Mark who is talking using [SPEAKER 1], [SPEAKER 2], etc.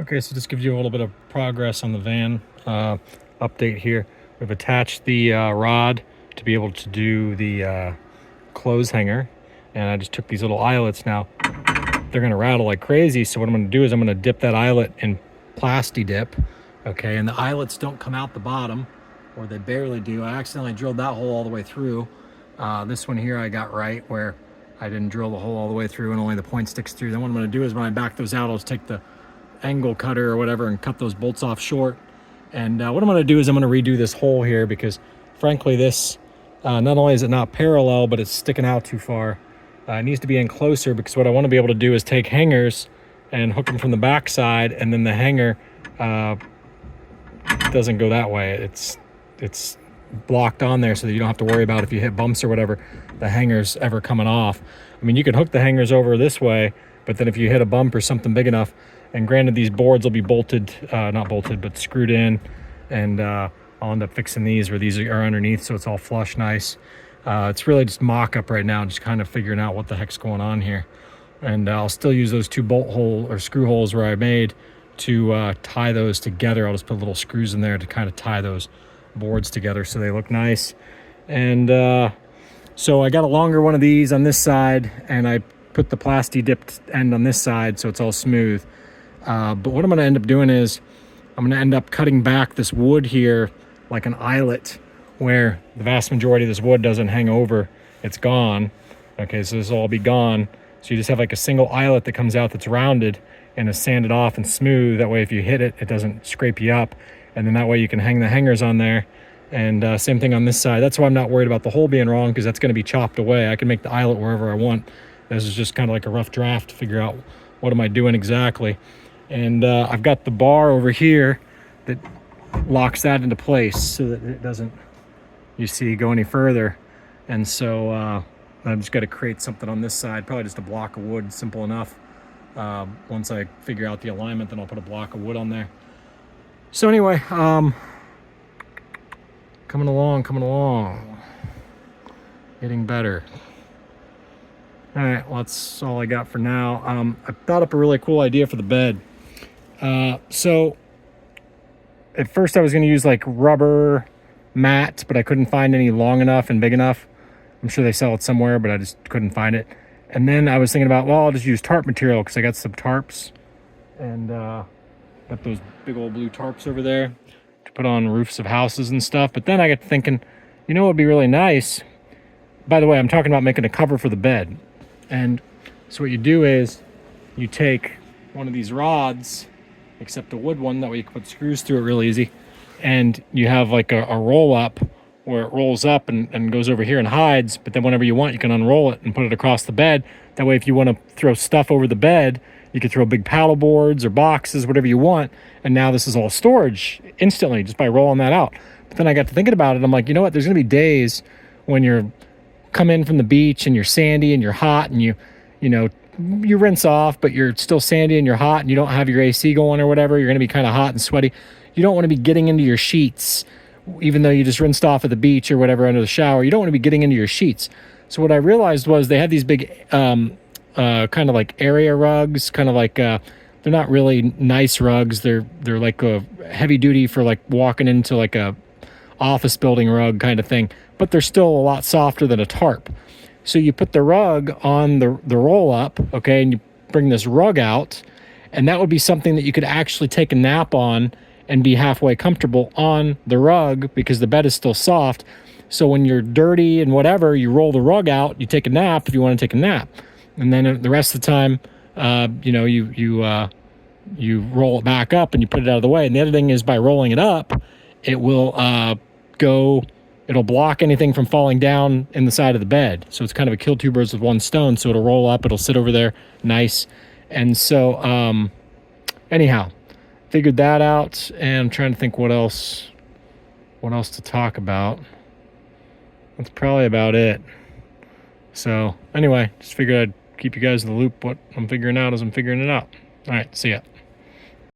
[SPEAKER 1] Okay, so this gives you a little bit of progress on the van update here. We've attached the rod to be able to do the clothes hanger, and I just took these little eyelets. Now they're going to rattle like crazy, so what I'm going to do is I'm going to dip that eyelet in Plasti Dip. Okay, and the eyelets don't come out the bottom, or they barely do. I accidentally drilled that hole all the way through. This one here I got right, where I didn't drill the hole all the way through and only the point sticks through. Then what I'm going to do is when I back those out, I'll just take the angle cutter or whatever and cut those bolts off short. And what I'm going to do is I'm going to redo this hole here, because frankly this not only is it not parallel, but it's sticking out too far. It needs to be in closer, because what I want to be able to do is take hangers and hook them from the back side, and then the hanger doesn't go that way. It's blocked on there so that you don't have to worry about, if you hit bumps or whatever, the hangers ever coming off. I mean, you can hook the hangers over this way, but then if you hit a bump or something big enough, and granted these boards will be bolted, not bolted, but screwed in, and I'll end up fixing these where these are underneath, so it's all flush nice. It's really just mock-up right now, just kind of figuring out what the heck's going on here. And I'll still use those two bolt hole or screw holes where I made to tie those together. I'll just put little screws in there to kind of tie those boards together so they look nice. And so I got a longer one of these on this side, and I put the Plasti dipped end on this side so it's all smooth. But what I'm going to end up doing is I'm going to end up cutting back this wood here like an eyelet, where the vast majority of this wood doesn't hang over. It's gone. Okay, so this will all be gone. So you just have like a single eyelet that comes out that's rounded and is sanded off and smooth. That way if you hit it, it doesn't scrape you up. And then that way you can hang the hangers on there. And same thing on this side. That's why I'm not worried about the hole being wrong, because that's going to be chopped away. I can make the eyelet wherever I want. This is just kind of like a rough draft to figure out what am I doing exactly. And I've got the bar over here that locks that into place so that it doesn't, you see, go any further. And so I've just got to create something on this side, probably just a block of wood, simple enough. Once I figure out the alignment, then I'll put a block of wood on there. So anyway, coming along, getting better. All right, well, that's all I got for now. I thought up a really cool idea for the bed. So at first I was going to use like rubber mat, but I couldn't find any long enough and big enough. I'm sure they sell it somewhere, but I just couldn't find it. And then I was thinking about, well, I'll just use tarp material, because I got some tarps, and got those big old blue tarps over there to put on roofs of houses and stuff. But then I got thinking, you know what would be really nice? By the way, I'm talking about making a cover for the bed. And so what you do is you take one of these rods, except a wood one, that way you can put screws through it real easy, and you have like a roll up where it rolls up and goes over here and hides, but then whenever you want, you can unroll it and put it across the bed. That way if you want to throw stuff over the bed, you can throw big paddle boards or boxes, whatever you want, and now this is all storage instantly just by rolling that out. But then I got to thinking about it. I'm like, you know what, there's going to be days when you're come in from the beach and you're sandy and you're hot, and you rinse off, but you're still sandy and you're hot, and you don't have your AC going or whatever. You're going to be kind of hot and sweaty. You don't want to be getting into your sheets, even though you just rinsed off at the beach or whatever under the shower. You don't want to be getting into your sheets. So what I realized was they had these big kind of like area rugs, kind of like they're not really nice rugs. They're like a heavy duty for like walking into like a office building rug kind of thing, but they're still a lot softer than a tarp. So you put the rug on the roll up, okay, and you bring this rug out, and that would be something that you could actually take a nap on and be halfway comfortable on the rug, because the bed is still soft. So when you're dirty and whatever, you roll the rug out, you take a nap if you want to take a nap. And then the rest of the time, you roll it back up and you put it out of the way. And the other thing is, by rolling it up, it will it'll block anything from falling down in the side of the bed. So it's kind of a kill two birds with one stone. So it'll roll up, it'll sit over there nice. And so anyhow, figured that out, and I'm trying to think what else to talk about. That's probably about it. So anyway, just figured I'd keep you guys in the loop what I'm figuring out as I'm figuring it out. All right, see ya.